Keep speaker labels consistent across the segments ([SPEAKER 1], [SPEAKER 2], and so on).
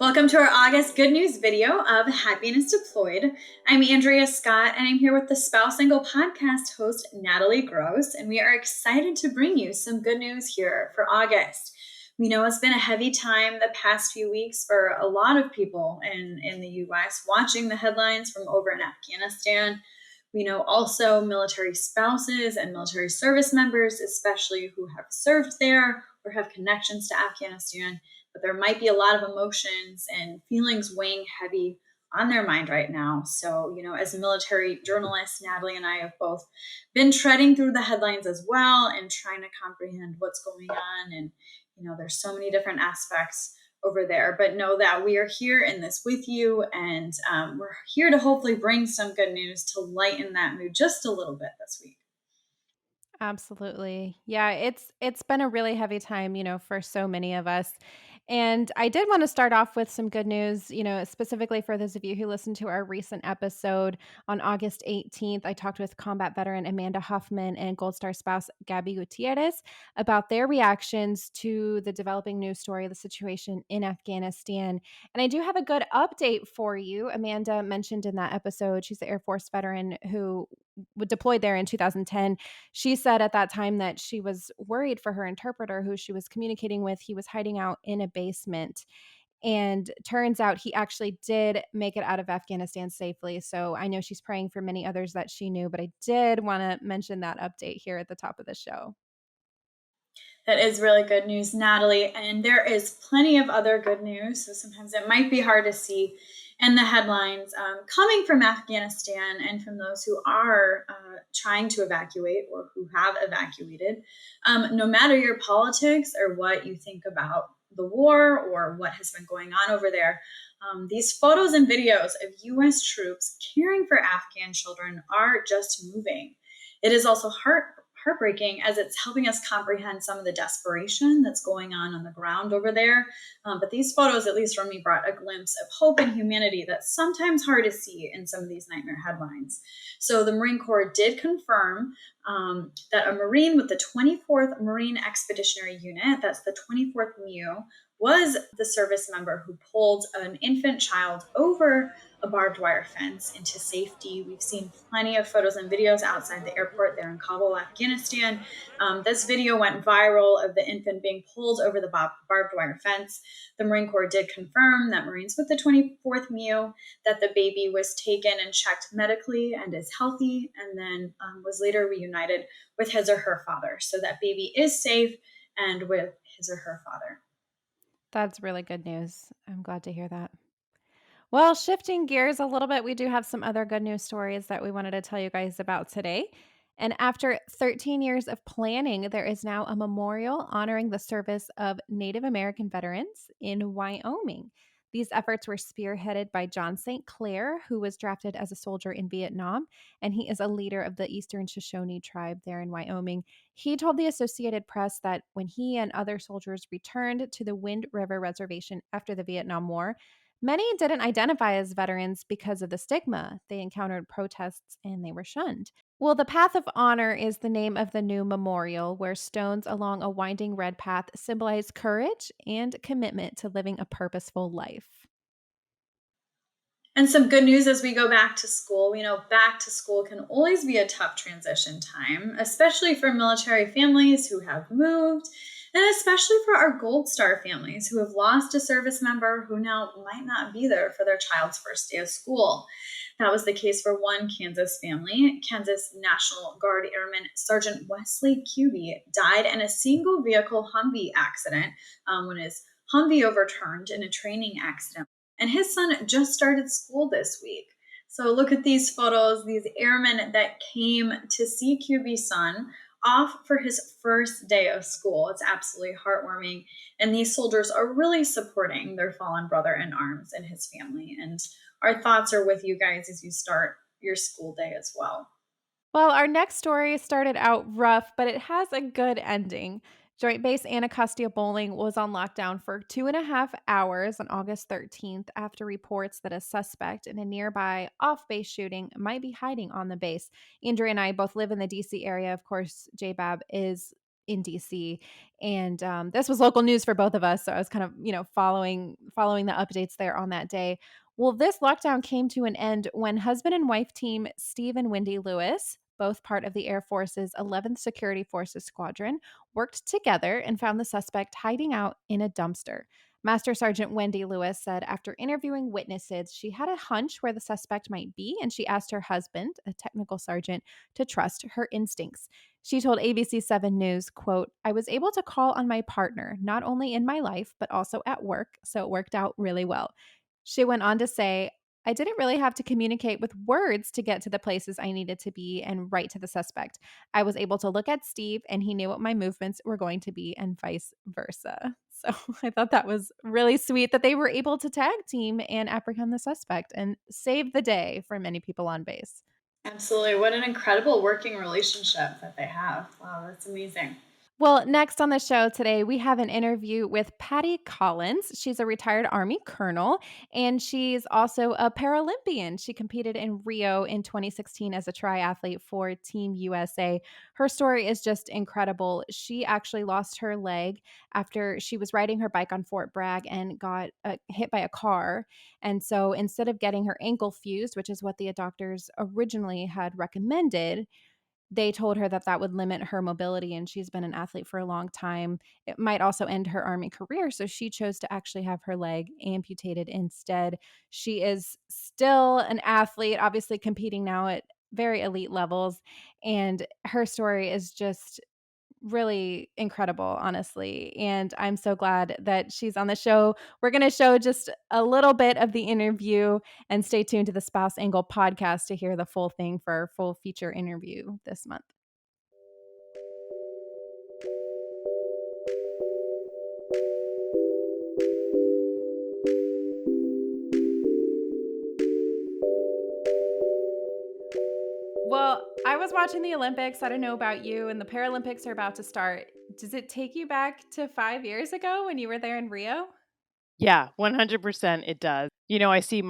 [SPEAKER 1] Welcome to our August good news video of Happiness Deployed. I'm Andrea Scott, and I'm here with the Spouse Angle podcast host, Natalie Gross, and we are excited to bring you some good news here for August. We know it's been a heavy time the past few weeks for a lot of people in the U.S. watching the headlines from over in Afghanistan. We know also military spouses and military service members, especially who have served there or have connections to Afghanistan, but there might be a lot of emotions and feelings weighing heavy on their mind right now. So, as military journalists, Natalie and I have both been treading through the headlines as well and trying to comprehend what's going on. And, there's so many different aspects over there, but know that we are here in this with you, and we're here to hopefully bring some good news to lighten that mood just a little bit this week.
[SPEAKER 2] Absolutely. Yeah, it's been a really heavy time, for so many of us. And I did want to start off with some good news, specifically for those of you who listened to our recent episode on August 18th. I talked with combat veteran Amanda Huffman and Gold Star spouse Gabby Gutierrez about their reactions to the developing news story of the situation in Afghanistan. And I do have a good update for you. Amanda mentioned in that episode, she's the Air Force veteran who deployed there in 2010. She said at that time that she was worried for her interpreter who she was communicating with. He was hiding out in a basement. And turns out he actually did make it out of Afghanistan safely. So I know she's praying for many others that she knew, but I did want to mention that update here at the top of the show.
[SPEAKER 1] That is really good news, Natalie. And there is plenty of other good news. So sometimes it might be hard to see in the headlines coming from Afghanistan and from those who are trying to evacuate or who have evacuated. No matter your politics or what you think about the war or what has been going on over there, these photos and videos of U.S. troops caring for Afghan children are just moving. It is also heartbreaking as it's helping us comprehend some of the desperation that's going on the ground over there. But these photos, at least for me, brought a glimpse of hope and humanity that's sometimes hard to see in some of these nightmare headlines. So the Marine Corps did confirm that a Marine with the 24th Marine Expeditionary Unit, that's the 24th MEU, was the service member who pulled an infant child over a barbed wire fence into safety. We've seen plenty of photos and videos outside the airport there in Kabul, Afghanistan. This video went viral of the infant being pulled over the barbed wire fence. The Marine Corps did confirm that Marines with the 24th MEU, that the baby was taken and checked medically and is healthy, and then was later reunited with his or her father. So that baby is safe and with his or her father.
[SPEAKER 2] That's really good news. I'm glad to hear that. Well, shifting gears a little bit, we do have some other good news stories that we wanted to tell you guys about today. And after 13 years of planning, there is now a memorial honoring the service of Native American veterans in Wyoming. These efforts were spearheaded by John St. Clair, who was drafted as a soldier in Vietnam, and he is a leader of the Eastern Shoshone tribe there in Wyoming. He told the Associated Press that when he and other soldiers returned to the Wind River Reservation after the Vietnam War, many didn't identify as veterans because of the stigma. They encountered protests and they were shunned. Well, the Path of Honor is the name of the new memorial, where stones along a winding red path symbolize courage and commitment to living a purposeful life.
[SPEAKER 1] And some good news as we go back to school. We know back to school can always be a tough transition time, especially for military families who have moved, and especially for our Gold Star families who have lost a service member who now might not be there for their child's first day of school. That was the case for one Kansas family. Kansas National Guard Airman Sergeant Wesley Cubey died in a single vehicle Humvee accident when his Humvee overturned in a training accident, and his son just started school this week. So look at these photos, these airmen that came to see QB's son off for his first day of school. It's absolutely heartwarming. And these soldiers are really supporting their fallen brother in arms and his family. And our thoughts are with you guys as you start your school day as well.
[SPEAKER 2] Well, our next story started out rough, but it has a good ending. Joint Base Anacostia Bowling was on lockdown for 2.5 hours on August 13th after reports that a suspect in a nearby off base shooting might be hiding on the base. Andrea and I both live in the DC area. Of course, JBAB is in DC, and this was local news for both of us. So I was kind of following the updates there on that day. Well, this lockdown came to an end when husband and wife team Steve and Wendy Lewis, both part of the Air Force's 11th Security Forces Squadron, worked together and found the suspect hiding out in a dumpster. Master Sergeant Wendy Lewis said after interviewing witnesses, she had a hunch where the suspect might be, and she asked her husband, a technical sergeant, to trust her instincts. She told ABC7 News, quote, "I was able to call on my partner, not only in my life, but also at work, so it worked out really well." She went on to say, "I didn't really have to communicate with words to get to the places I needed to be and right to the suspect. I was able to look at Steve and he knew what my movements were going to be and vice versa." So I thought that was really sweet that they were able to tag team and apprehend the suspect and save the day for many people on base.
[SPEAKER 1] Absolutely. What an incredible working relationship that they have. Wow, that's amazing.
[SPEAKER 2] Well, next on the show today, we have an interview with Patty Collins. She's a retired Army colonel, and she's also a Paralympian. She competed in Rio in 2016 as a triathlete for Team USA. Her story is just incredible. She actually lost her leg after she was riding her bike on Fort Bragg and got hit by a car. And so instead of getting her ankle fused, which is what the doctors originally had recommended, they told her that that would limit her mobility, and she's been an athlete for a long time. It might also end her Army career, so she chose to actually have her leg amputated instead. She is still an athlete, obviously competing now at very elite levels, and her story is just really incredible, honestly, and I'm so glad that she's on the show. We're gonna show just a little bit of the interview, and stay tuned to the Spouse Angle podcast to hear the full thing for our full feature interview this month. Well, I was watching the Olympics. I don't know about you, and the Paralympics are about to start. Does it take you back to 5 years ago when you were there in Rio?
[SPEAKER 3] Yeah, 100% it does. I see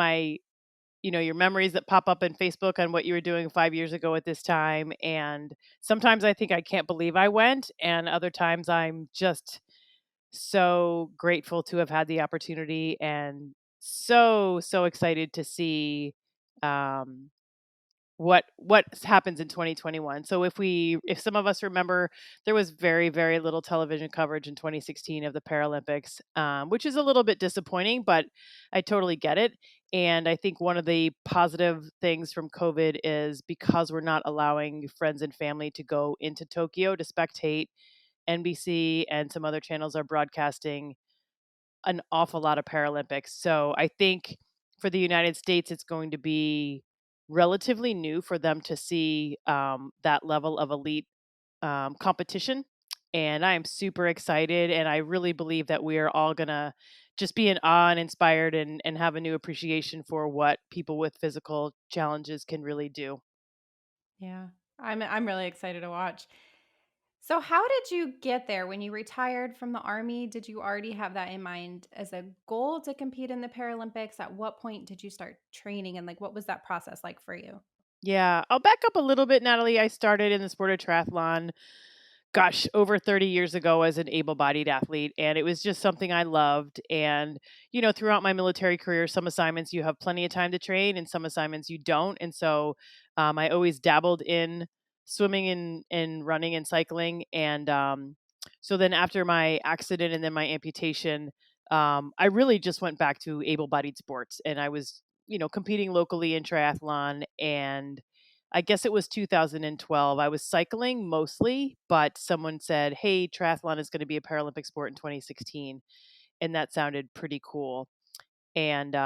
[SPEAKER 3] your memories that pop up in Facebook on what you were doing 5 years ago at this time, and sometimes I think I can't believe I went, and other times I'm just so grateful to have had the opportunity and so excited to see, um what happens in 2021. So if some of us remember, there was very little television coverage in 2016 of the Paralympics, which is a little bit disappointing, but I totally get it. And I think one of the positive things from COVID is because we're not allowing friends and family to go into Tokyo to spectate, NBC and some other channels are broadcasting an awful lot of Paralympics. So I think for the United States, it's going to be relatively new for them to see that level of elite competition. And I am super excited. And I really believe that we are all going to just be in awe and inspired and have a new appreciation for what people with physical challenges can really do.
[SPEAKER 2] Yeah. I'm really excited to watch. So how did you get there when you retired from the Army? Did you already have that in mind as a goal to compete in the Paralympics? At what point did you start training, and like what was that process like for you?
[SPEAKER 3] Yeah, I'll back up a little bit, Natalie. I started in the sport of triathlon, gosh, over 30 years ago as an able bodied athlete. And it was just something I loved. And, throughout my military career, some assignments you have plenty of time to train and some assignments you don't. And so I always dabbled in swimming and running and cycling. And so then after my accident and then my amputation, I really just went back to able bodied sports. And I was, competing locally in triathlon, and I guess it was 2012. I was cycling mostly, but someone said, "Hey, triathlon is going to be a Paralympic sport in 2016." And that sounded pretty cool. And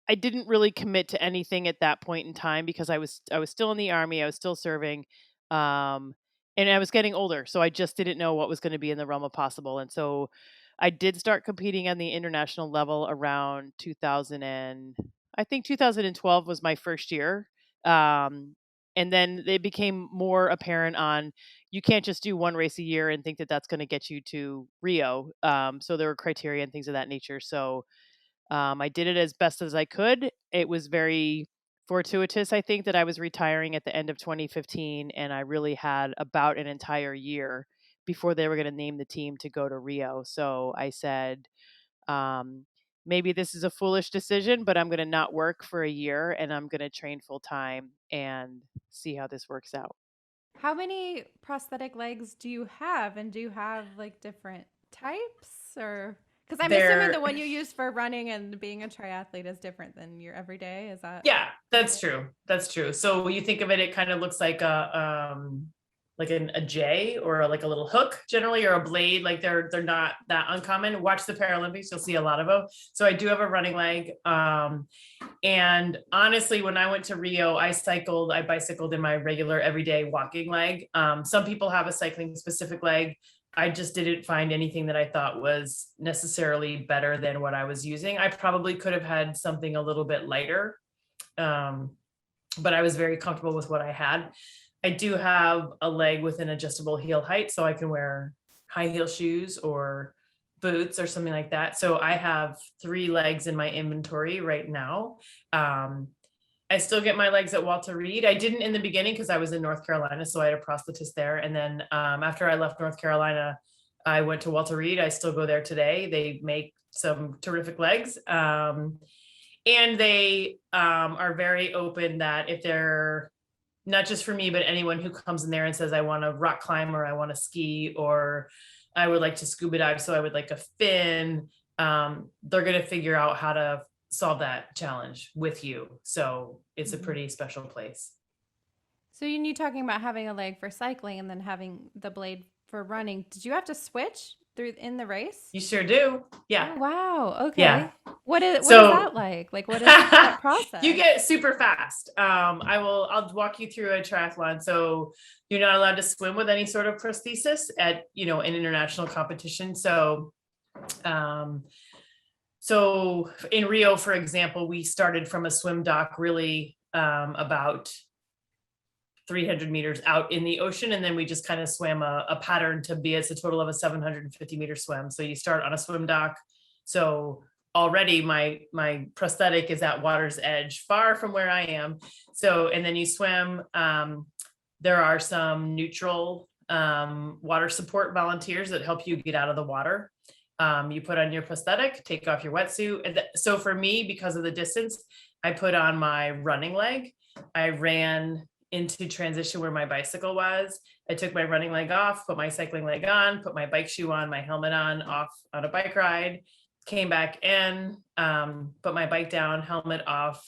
[SPEAKER 3] I didn't really commit to anything at that point in time because I was still in the army, I was still serving. Um and I was getting older, so I just didn't know what was going to be in the realm of possible. And so I did start competing on the international level around 2000, and I think 2012 was my first year. Um and then it became more apparent on you can't just do one race a year and think that that's going to get you to Rio. So there were criteria and things of that nature. So I did it as best as I could. It was very fortuitous, I think, that I was retiring at the end of 2015, and I really had about an entire year before they were going to name the team to go to Rio. So I said, maybe this is a foolish decision, but I'm going to not work for a year and I'm going to train full time and see how this works out.
[SPEAKER 2] How many prosthetic legs do you have? And do you have like different types or? Because I'm assuming the
[SPEAKER 4] They're
[SPEAKER 2] one you use for running and being a triathlete is different than your everyday. Is that?
[SPEAKER 4] Yeah, that's true. That's true. So when you think of it, it kind of looks like a J or like a little hook generally, or a blade. Like they're not that uncommon. Watch the Paralympics, you'll see a lot of them. So I do have a running leg. And honestly, when I went to Rio, I bicycled in my regular everyday walking leg. Some people have a cycling specific leg. I just didn't find anything that I thought was necessarily better than what I was using. I probably could have had something a little bit lighter, but I was very comfortable with what I had. I do have a leg with an adjustable heel height, so I can wear high heel shoes or boots or something like that. So I have 3 legs in my inventory right now. I still get my legs at Walter Reed. I didn't in the beginning because I was in North Carolina, so I had a prosthetist there. And then after I left North Carolina, I went to Walter Reed. I still go there today. They make some terrific legs. And they are very open that if they're not just for me, but anyone who comes in there and says, I want to rock climb, or I want to ski, or I would like to scuba dive, so I would like a fin, they're going to figure out how to solve that challenge with you. So it's a pretty special place.
[SPEAKER 2] So you talking about having a leg for cycling and then having the blade for running. Did you have to switch through in the race?
[SPEAKER 4] You sure do. Yeah.
[SPEAKER 2] Oh, wow. Okay.
[SPEAKER 4] Yeah.
[SPEAKER 2] What is
[SPEAKER 4] So-
[SPEAKER 2] that like? Like, what is that process?
[SPEAKER 4] You get super fast. I'll walk you through a triathlon. So you're not allowed to swim with any sort of prosthesis at, an international competition. So in Rio, for example, we started from a swim dock really about 300 meters out in the ocean. And then we just kind of swam a pattern it's a total of a 750 meter swim. So you start on a swim dock. So already my prosthetic is at water's edge, far from where I am. So, and then you swim. There are some neutral water support volunteers that help you get out of the water. You put on your prosthetic, take off your wetsuit. So for me, because of the distance, I put on my running leg. I ran into transition where my bicycle was. I took my running leg off, put my cycling leg on, put my bike shoe on, my helmet off on a bike ride, came back in, put my bike down, helmet off,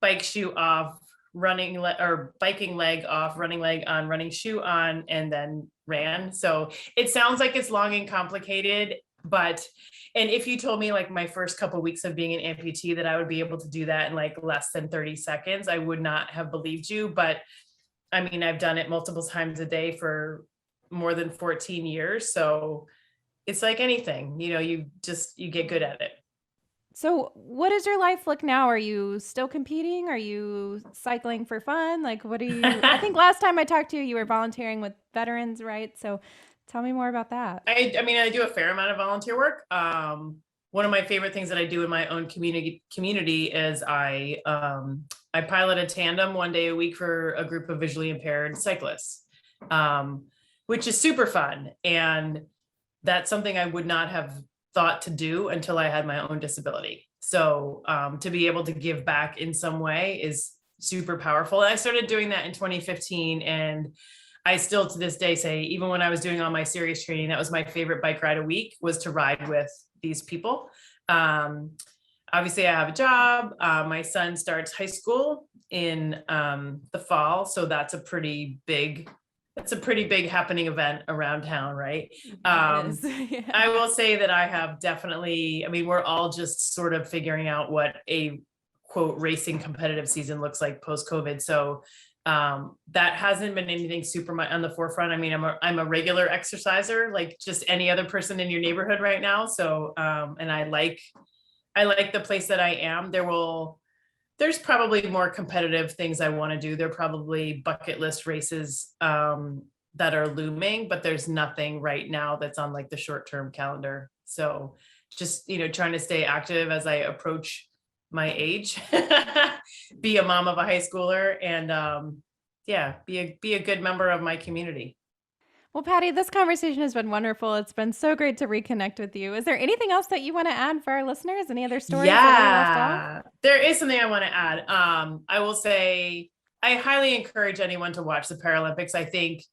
[SPEAKER 4] bike shoe off, biking leg off, running leg on, running shoe on, and then ran. So it sounds like it's long and complicated, and if you told me like my first couple of weeks of being an amputee that I would be able to do that in like less than 30 seconds, I would not have believed you. But I mean, I've done it multiple times a day for more than 14 years. So it's like anything, you get good at it.
[SPEAKER 2] So what does your life look now? Are you still competing? Are you cycling for fun? Like, what are you, I think last time I talked to you, you were volunteering with veterans, right? So tell me more about that.
[SPEAKER 4] I mean, I do a fair amount of volunteer work. One of my favorite things that I do in my own community is I pilot a tandem one day a week for a group of visually impaired cyclists, which is super fun. And that's something I would not have thought to do until I had my own disability. So to be able to give back in some way is super powerful. And I started doing that in 2015. And I still to this day say, even when I was doing all my serious training, that was my favorite bike ride a week, was to ride with these people. Obviously I have a job. My son starts high school in the fall. So that's a pretty big happening event around town, right?
[SPEAKER 2] Yeah.
[SPEAKER 4] I will say that I have definitely, we're all just sort of figuring out what a quote racing competitive season looks like post-COVID. So that hasn't been anything super much on the forefront. I'm a regular exerciser, like just any other person in your neighborhood right now. So, and I like the place that I am. There's probably more competitive things I want to do. There are probably bucket list races that are looming, but there's nothing right now that's on like the short-term calendar. So just, trying to stay active as I approach my age, be a mom of a high schooler, and be a good member of my community.
[SPEAKER 2] Well, Patty, this conversation has been wonderful. It's been so great to reconnect with you. Is there anything else that you want to add for our listeners? Any other stories that we left off?
[SPEAKER 4] Yeah, there is something I want to add. I will say I highly encourage anyone to watch the Paralympics. I think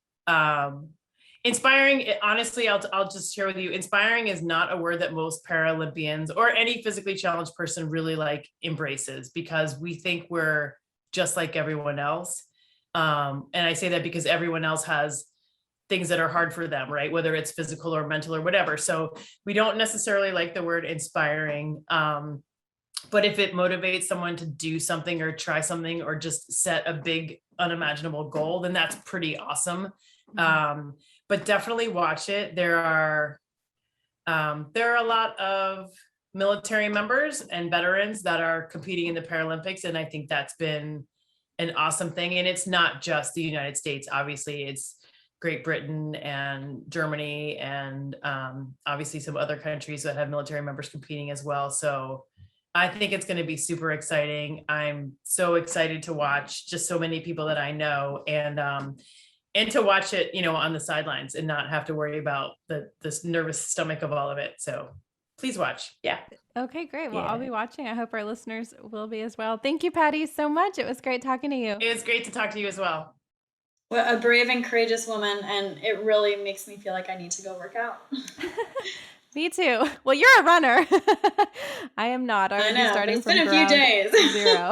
[SPEAKER 4] inspiring, honestly, I'll just share with you, inspiring is not a word that most Paralympians or any physically challenged person really like embraces, because we think we're just like everyone else. And I say that because everyone else has things that are hard for them, right? Whether it's physical or mental or whatever. So we don't necessarily like the word inspiring. But if it motivates someone to do something or try something or just set a big unimaginable goal, then that's pretty awesome. But definitely watch it. There are a lot of military members and veterans that are competing in the Paralympics. And I think that's been an awesome thing. And it's not just the United States. Obviously, it's Great Britain and Germany and obviously some other countries that have military members competing as well. So I think it's going to be super exciting. I'm so excited to watch just so many people that I know, and to watch it, on the sidelines and not have to worry about this nervous stomach of all of it. So please watch. Yeah.
[SPEAKER 2] Okay, great. Well,
[SPEAKER 4] Yeah.
[SPEAKER 2] I'll be watching. I hope our listeners will be as well. Thank you, Patty, so much. It was great talking to you.
[SPEAKER 4] It was great to talk to you as well.
[SPEAKER 1] What a brave and courageous woman, and it really makes me feel like I need to go work out.
[SPEAKER 2] Me too. Well, you're a runner. I am not.
[SPEAKER 1] I
[SPEAKER 2] I'm
[SPEAKER 1] know,
[SPEAKER 2] starting
[SPEAKER 1] it's
[SPEAKER 2] from
[SPEAKER 1] been a few
[SPEAKER 2] ground
[SPEAKER 1] days.
[SPEAKER 2] zero.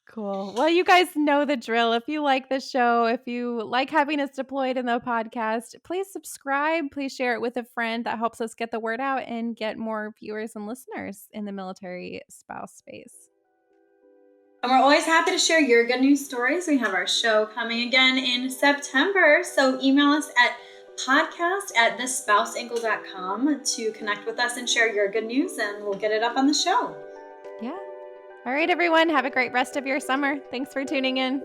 [SPEAKER 2] Cool. Well, you guys know the drill. If you like the show, if you like having us deployed in the podcast, please subscribe. Please share it with a friend. That helps us get the word out and get more viewers and listeners in the military spouse space.
[SPEAKER 1] And we're always happy to share your good news stories. We have our show coming again in September. So email us at podcast@thespouseangle.com to connect with us and share your good news, and we'll get it up on the show.
[SPEAKER 2] Yeah. All right, everyone. Have a great rest of your summer. Thanks for tuning in.